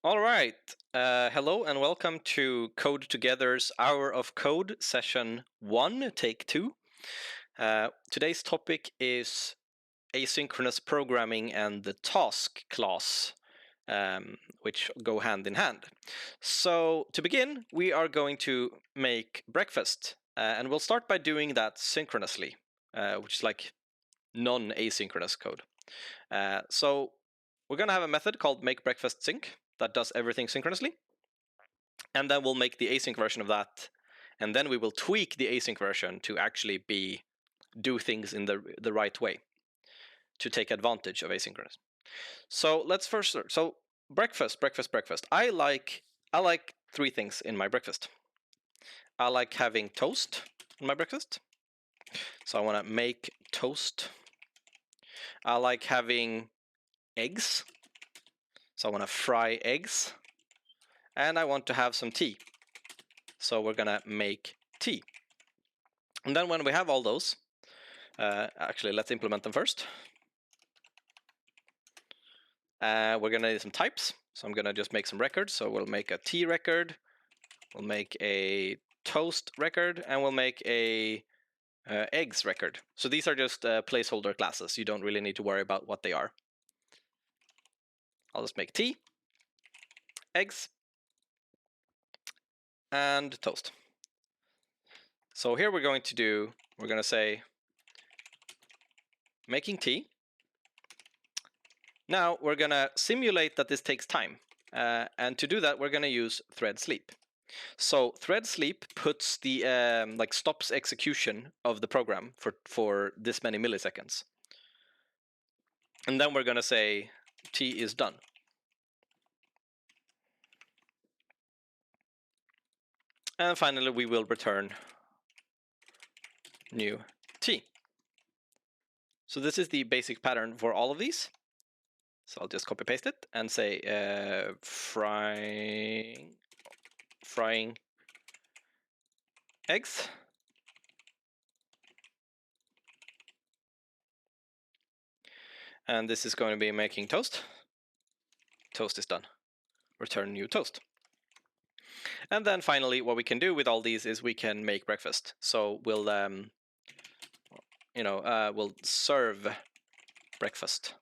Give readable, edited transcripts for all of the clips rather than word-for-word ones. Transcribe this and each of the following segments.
All right. Hello and welcome to Code Together's Hour of Code, session 1, take 2. Today's topic is asynchronous programming and the task class, which go hand in hand. So to begin, we are going to make breakfast, and we'll start by doing that synchronously, which is like non-asynchronous code. So we're going to have a method called makeBreakfastSync that does everything synchronously. And then we'll make the async version of that. And then we will tweak the async version to actually do things in the right way to take advantage of asynchronous. So let's first start. So breakfast. I like three things in my breakfast. I like having toast in my breakfast. So I want to make toast. I like having eggs. So I want to fry eggs. And I want to have some tea. So we're gonna make tea. And then when we have all those, actually let's implement them first. We're gonna need some types. So I'm gonna just make some records. So we'll make a tea record, we'll make a toast record, and we'll make a eggs record. So these are just placeholder classes. You don't really need to worry about what they are. I'll just make tea, eggs, and toast. So here we're gonna say making tea. Now we're gonna simulate that this takes time. And to do that, we're gonna use thread sleep. So thread sleep puts the stops execution of the program for this many milliseconds. And then we're gonna say T is done. And finally, we will return new T. So this is the basic pattern for all of these. So I'll just copy paste it and say frying eggs. And this is going to be making toast. Toast is done. Return new toast. And then finally, what we can do with all these is we can make breakfast. So we'll we'll serve breakfast,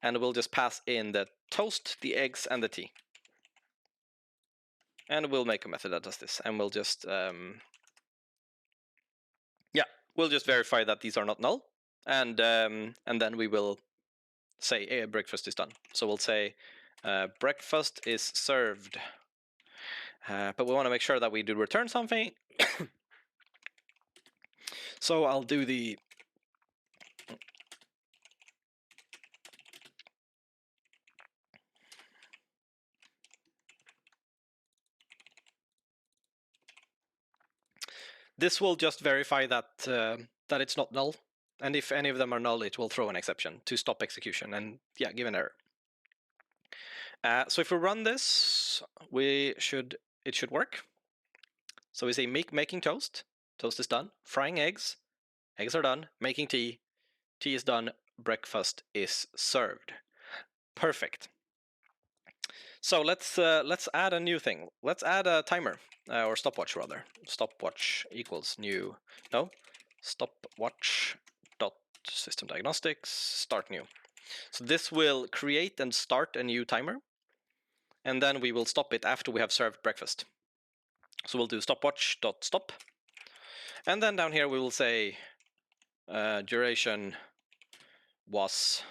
and we'll just pass in the toast, the eggs, and the tea. And we'll make a method that does this, and we'll just we'll just verify that these are not null, and then we will say breakfast is done. So we'll say breakfast is served, but we want to make sure that we do return something. So I'll do the this will just verify that that it's not null, and if any of them are null, it will throw an exception to stop execution and give an error. So if we run this, it should work. So we say making toast, toast is done. Frying eggs, eggs are done. Making tea, tea is done. Breakfast is served. Perfect. So let's add a new thing. Let's add a timer or stopwatch rather. Stopwatch equals new. No, stopwatch dot system diagnostics start new. So this will create and start a new timer, and then we will stop it after we have served breakfast. So we'll do stopwatch dot stop, and then down here we will say duration was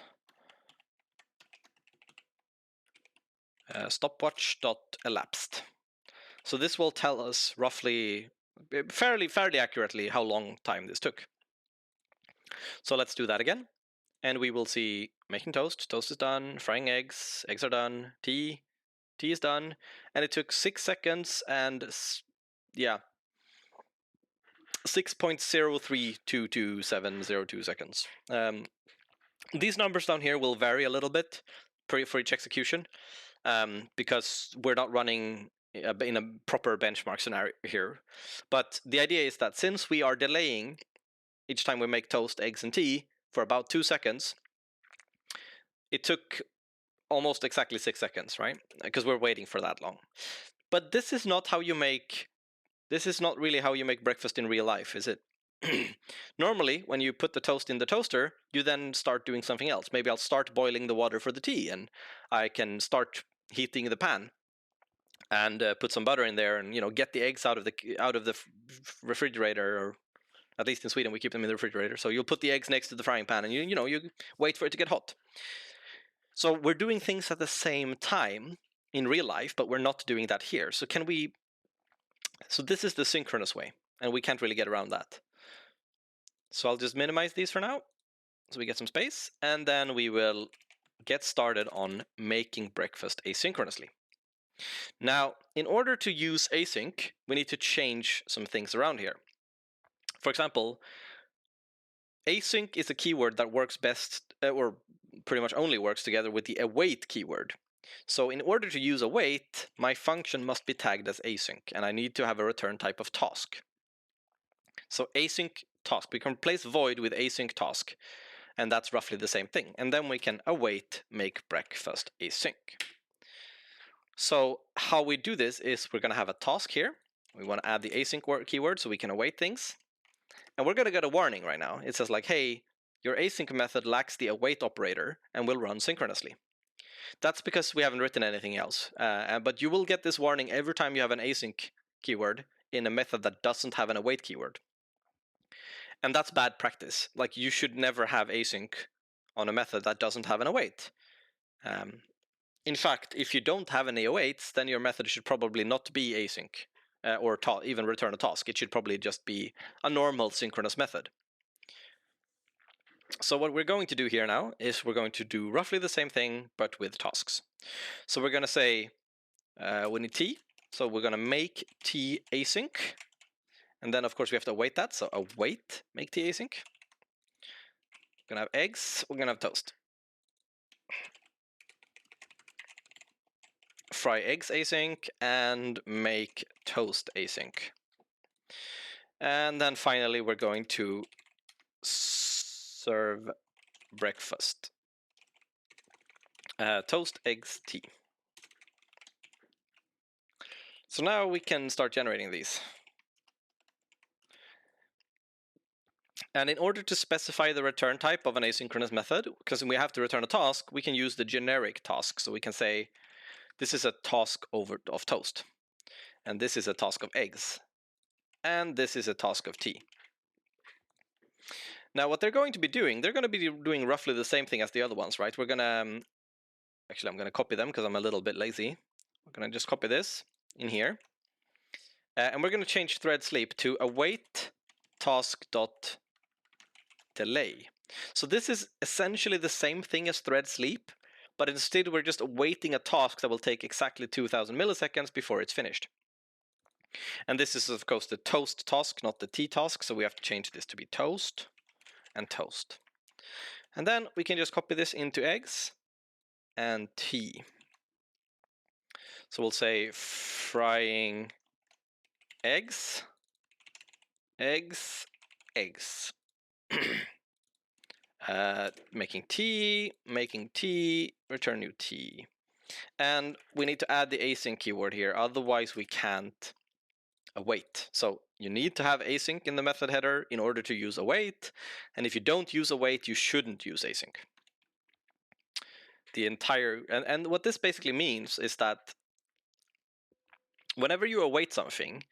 stopwatch dot elapsed. So this will tell us roughly, fairly accurately, how long time this took. So let's do that again, and we will see making toast, toast is done. Frying eggs, eggs are done. Tea is done, and it took 6 seconds and 6.03222702 seconds. These numbers down here will vary a little bit for each execution, because we're not running in a proper benchmark scenario here. But the idea is that since we are delaying each time we make toast, eggs, and tea for about 2 seconds, it took almost exactly 6 seconds, right? Because we're waiting for that long. But this is not really how you make breakfast in real life, is it? Normally, when you put the toast in the toaster, you then start doing something else. Maybe I'll start boiling the water for the tea, and I can start heating the pan and put some butter in there, and get the eggs out of the refrigerator, or at least in Sweden we keep them in the refrigerator. So you'll put the eggs next to the frying pan, and you wait for it to get hot. So we're doing things at the same time in real life, but we're not doing that here. So this is the synchronous way, and we can't really get around that. So I'll just minimize these for now, so we get some space, and then we will get started on making breakfast asynchronously. Now, in order to use async, we need to change some things around here. For example, async is a keyword that works best, or pretty much only works together with the await keyword. So in order to use await, my function must be tagged as async, and I need to have a return type of task. So async task, we can replace void with async task, and that's roughly the same thing. And then we can await make breakfast async. So how we do this is we're going to have a task here. We want to add the async keyword so we can await things. And we're going to get a warning right now. It says like, hey, your async method lacks the await operator and will run synchronously. That's because we haven't written anything else. But you will get this warning every time you have an async keyword in a method that doesn't have an await keyword. And that's bad practice. Like, you should never have async on a method that doesn't have an await. In fact, if you don't have any awaits, then your method should probably not be async or even return a task. It should probably just be a normal synchronous method. So what we're going to do here now is we're going to do roughly the same thing, but with tasks. So we're going to say we need t. So we're going to make t async. And then, of course, we have to await that. So await make t async. We're going to have eggs. We're going to have toast. Fry eggs async and make toast async. And then finally, we're going to serve breakfast. Toast, eggs, tea. So now we can start generating these. And in order to specify the return type of an asynchronous method, because we have to return a task, we can use the generic task. So we can say, this is a task of toast, and this is a task of eggs, and this is a task of tea. Now, what they're going to be doing, they're going to be doing roughly the same thing as the other ones, right? We're going to, actually, I'm going to copy them because I'm a little bit lazy. We're going to just copy this in here. And we're going to change thread sleep to await task.delay. So this is essentially the same thing as thread sleep, but instead we're just awaiting a task that will take exactly 2000 milliseconds before it's finished. And this is, of course, the toast task, not the tea task, so we have to change this to be toast and toast. And then we can just copy this into eggs and tea. So we'll say frying eggs, eggs, eggs. Making tea, return new tea. And we need to add the async keyword here, otherwise we can't await. So you need to have async in the method header in order to use await, and if you don't use await, you shouldn't use async. And what this basically means is that whenever you await something,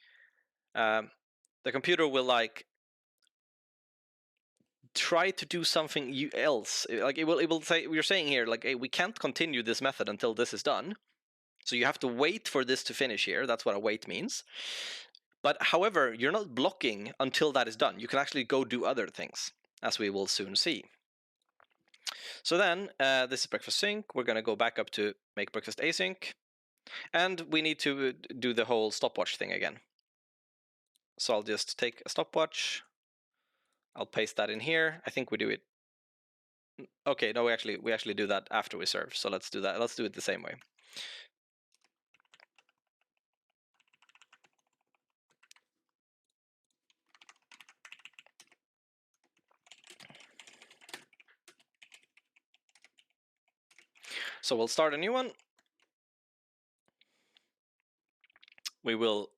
the computer will try to do something else. Like it will say, we're saying here, like, hey, we can't continue this method until this is done. So you have to wait for this to finish here. That's what await means. But however, you're not blocking until that is done. You can actually go do other things, as we will soon see. So then, this is breakfast sync. We're going to go back up to make breakfast async. And we need to do the whole stopwatch thing again. So I'll just take a stopwatch. I'll paste that in here. I think we do it. Okay, no, we actually do that after we serve. So let's do that. Let's do it the same way. So we'll start a new one. We will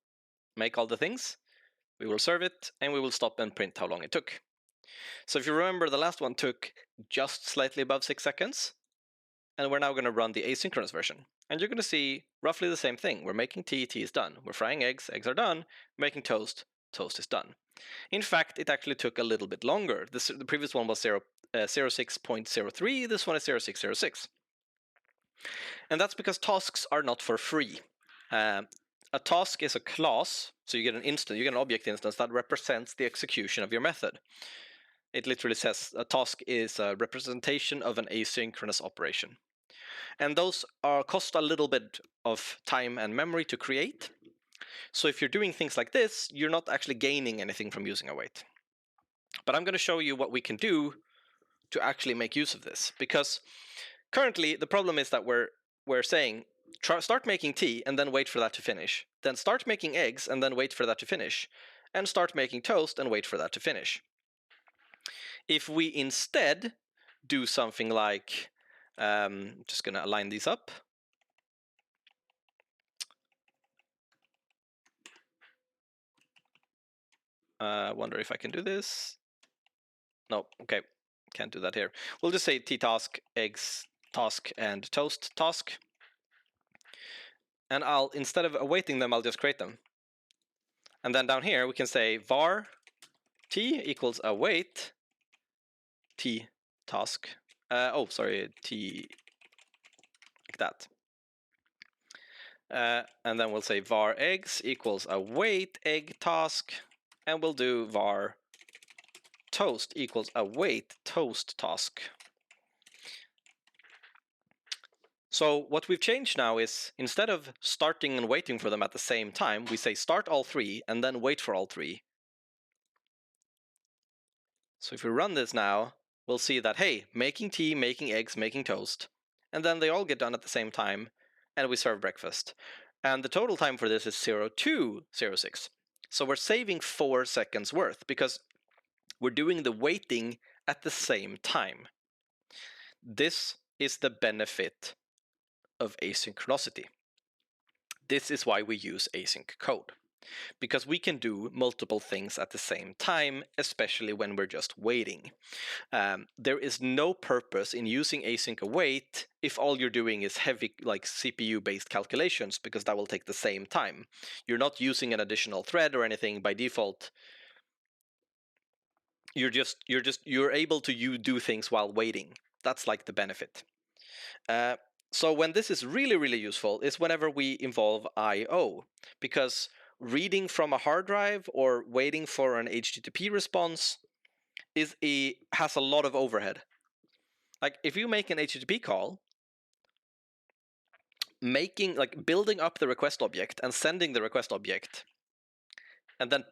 make all the things. We will serve it, and we will stop and print how long it took. So if you remember, the last one took just slightly above 6 seconds. And we're now going to run the asynchronous version. And you're going to see roughly the same thing. We're making tea, tea is done. We're frying eggs, eggs are done. Making toast, toast is done. In fact, it actually took a little bit longer. The previous one was 06.03, this one is 0606. And that's because tasks are not for free. A task is a class, so you get an instance, you get an object instance that represents the execution of your method. It literally says a task is a representation of an asynchronous operation. And those cost a little bit of time and memory to create. So if you're doing things like this, you're not actually gaining anything from using await. But I'm going to show you what we can do to actually make use of this, because currently the problem is that we're saying start making tea and then wait for that to finish, then start making eggs and then wait for that to finish, and start making toast and wait for that to finish. If we instead do something like, just going to align these up. Wonder if I can do this. No, okay, can't do that here. We'll just say t-task, eggs, task, and toast task. And I'll, instead of awaiting them, I'll just create them. And then down here, we can say var t equals await t task. T like that. And then we'll say var eggs equals await egg task. And we'll do var toast equals await toast task. So what we've changed now is, instead of starting and waiting for them at the same time, we say start all three and then wait for all three. So if we run this now, we'll see that, hey, making tea, making eggs, making toast, and then they all get done at the same time, and we serve breakfast. And the total time for this is 0206. So we're saving 4 seconds worth, because we're doing the waiting at the same time. This is the benefit of asynchronicity. This is why we use async code, because we can do multiple things at the same time, especially when we're just waiting. There is no purpose in using async await if all you're doing is heavy, like CPU-based calculations, because that will take the same time. You're not using an additional thread or anything by default. You're able to do things while waiting. That's like the benefit. So when this is really, really useful is whenever we involve I/O, because reading from a hard drive or waiting for an HTTP response has a lot of overhead. Like if you make an HTTP call, building up the request object and sending the request object, and then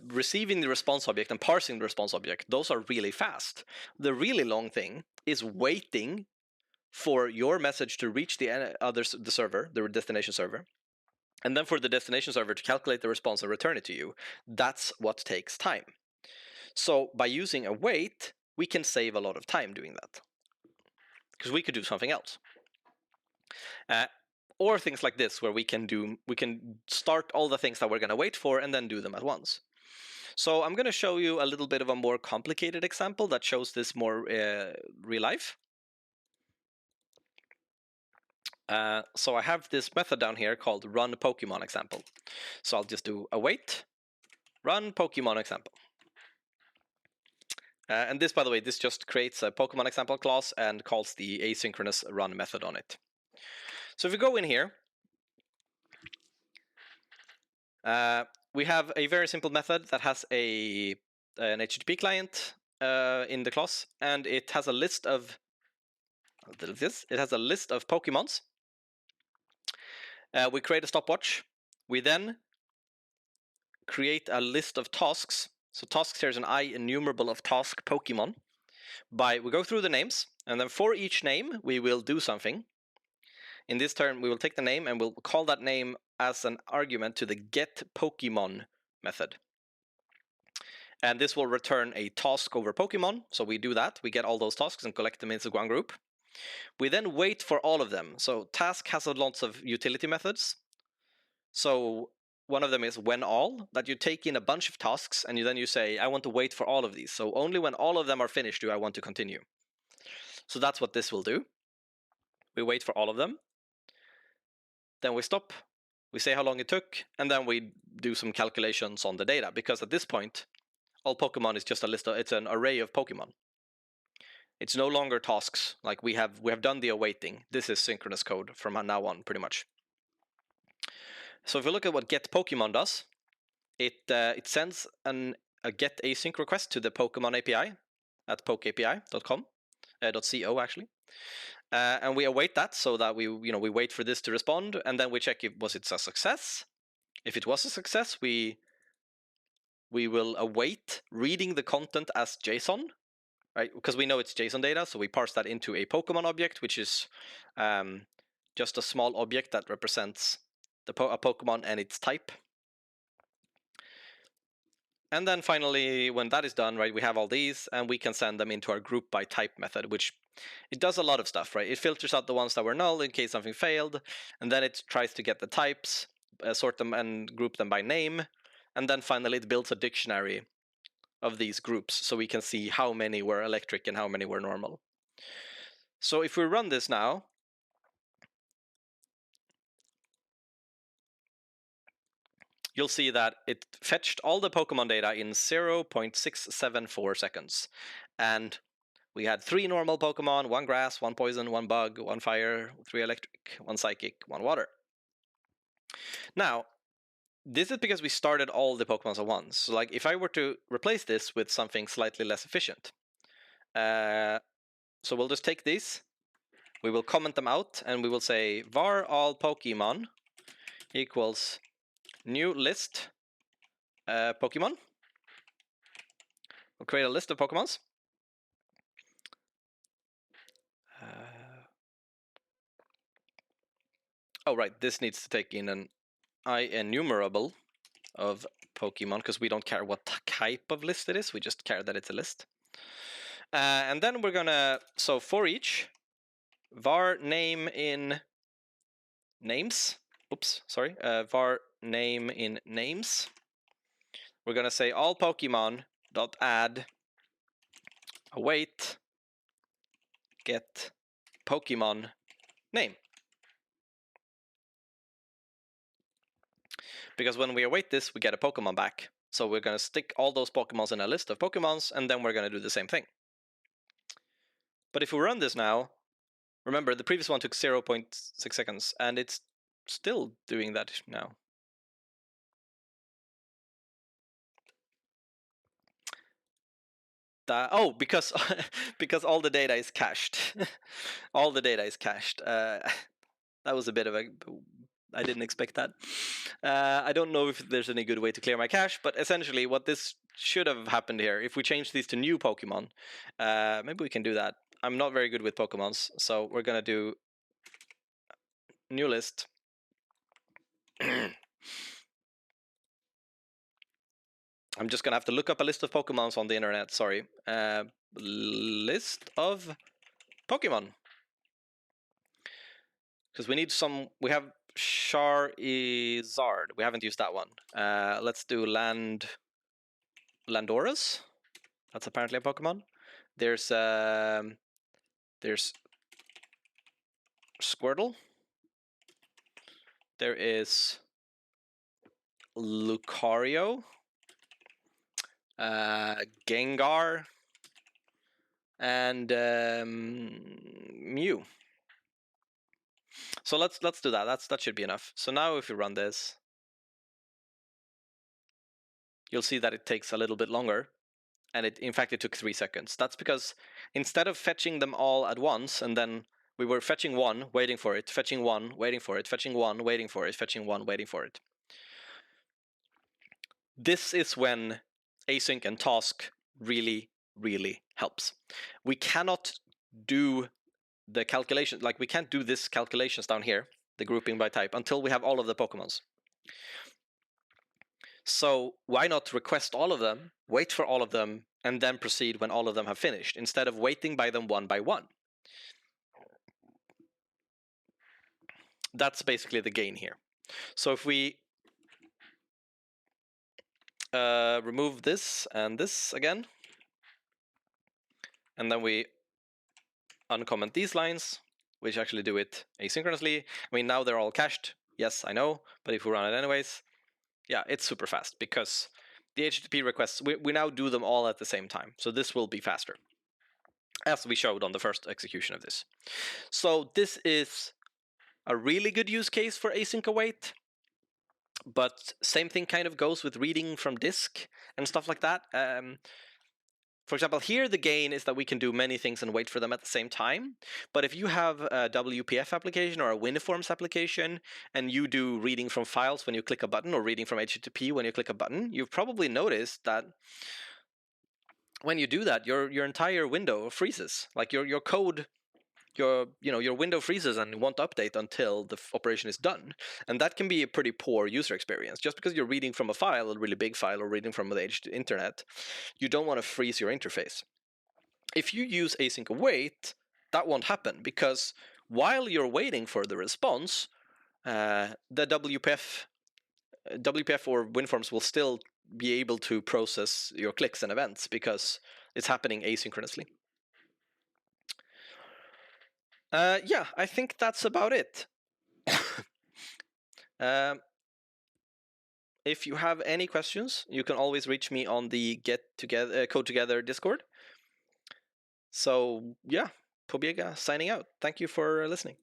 receiving the response object and parsing the response object, those are really fast. The really long thing is waiting for your message to reach the server, the destination server, and then for the destination server to calculate the response and return it to you. That's what takes time. So by using await, we can save a lot of time doing that, because we could do something else. Or things like this, where we can start all the things that we're going to wait for and then do them at once. So I'm going to show you a little bit of a more complicated example that shows this more real life. So I have this method down here called run Pokemon example. So I'll just do await, run Pokemon example. And this, by the way, this just creates a Pokemon example class and calls the asynchronous run method on it. So if we go in here, we have a very simple method that has an HTTP client in the class, and it has a list of Pokemons. We create a stopwatch. We then create a list of tasks. So tasks here is an enumerable of task Pokemon. We go through the names, and then for each name we will do something. In this turn, we will take the name and we'll call that name as an argument to the get Pokemon method. And this will return a task over Pokemon. So we do that. We get all those tasks and collect them into one group. We then wait for all of them. So task has lots of utility methods. So one of them is when all, that you take in a bunch of tasks and then you say, I want to wait for all of these. So only when all of them are finished do I want to continue. So that's what this will do. We wait for all of them. Then we stop. We say how long it took, and then we do some calculations on the data, because at this point, all Pokemon is just a list of, it's an array of Pokemon. It's no longer tasks. Like we have done the awaiting. This is synchronous code from now on, pretty much. So if we look at what get Pokemon does, it sends a get async request to the Pokemon API at pokeapi.com, .co actually. And we await that, so that we wait for this to respond, and then we check if was it a success. If it was a success, we will await reading the content as JSON, right? Because we know it's JSON data, so we parse that into a Pokemon object, which is just a small object that represents a Pokemon and its type. And then finally, when that is done, right, we have all these, and we can send them into our group by type method, which it does a lot of stuff, right? It filters out the ones that were null in case something failed, and then it tries to get the types, sort them and group them by name, and then finally it builds a dictionary of these groups, so we can see how many were electric and how many were normal. So if we run this now, you'll see that it fetched all the Pokemon data in 0.674 seconds. And we had 3 normal Pokemon, 1 grass, 1 poison, 1 bug, 1 fire, 3 electric, 1 psychic, 1 water. Now, this is because we started all the Pokemon at once. So like if I were to replace this with something slightly less efficient, so we'll just take these, we will comment them out, and we will say var all Pokemon equals new list Pokemon. We'll create a list of Pokemons. Oh, right, this needs to take in an enumerable of Pokemon, because we don't care what type of list it is, we just care that it's a list. And then we're gonna, so for each, var name in names, var name in names, we're gonna say all Pokemon dot add await get Pokemon name. Because when we await this, we get a Pokemon back. So we're going to stick all those Pokemons in a list of Pokemons, and then we're going to do the same thing. But if we run this now, remember the previous one took 0.6 seconds, and it's still doing that now. Because because all the data is cached. All the data is cached. That was a bit of a... I didn't expect that. I don't know if there's any good way to clear my cache, but essentially what this should have happened here, if we change these to new Pokemon, maybe we can do that. I'm not very good with Pokemons, so we're gonna do new list. I'm just gonna have to look up a list of Pokemons on the internet, sorry. List of Pokemon. Because we need some, we have Charizard, we haven't used that one. Let's do Landoras. That's apparently a Pokemon. There's Squirtle. There is Lucario, Gengar, and Mew. So let's do that. That should be enough. So now if you run this, you'll see that it takes a little bit longer, and in fact it took 3 seconds. That's because instead of fetching them all at once, and then we were fetching one, waiting for it, fetching one, waiting for it, fetching one, waiting for it, fetching one, waiting for it. This is when async and task really, really helps. We cannot do the calculation, like we can't do this calculations down here, the grouping by type, until we have all of the Pokemons. So why not request all of them, wait for all of them, and then proceed when all of them have finished, instead of waiting by them one by one. That's basically the gain here. So if we remove this and this again, and then we uncomment these lines, which actually do it asynchronously. I mean, now they're all cached. Yes, I know, but if we run it anyways, yeah, it's super fast because the HTTP requests, we now do them all at the same time. So this will be faster, as we showed on the first execution of this. So this is a really good use case for async await. But same thing kind of goes with reading from disk and stuff like that. For example, here the gain is that we can do many things and wait for them at the same time. But if you have a WPF application or a WinForms application and you do reading from files when you click a button or reading from HTTP when you click a button, you've probably noticed that when you do that, your entire window freezes. Like your code, your window freezes and won't update until the operation is done. And that can be a pretty poor user experience. Just because you're reading from a file, a really big file, or reading from the internet, you don't want to freeze your interface. If you use async await, that won't happen, because while you're waiting for the response, the WPF or WinForms will still be able to process your clicks and events because it's happening asynchronously. Yeah, I think that's about it. If you have any questions, you can always reach me on the Code Together Discord. So yeah, Pobiega signing out. Thank you for listening.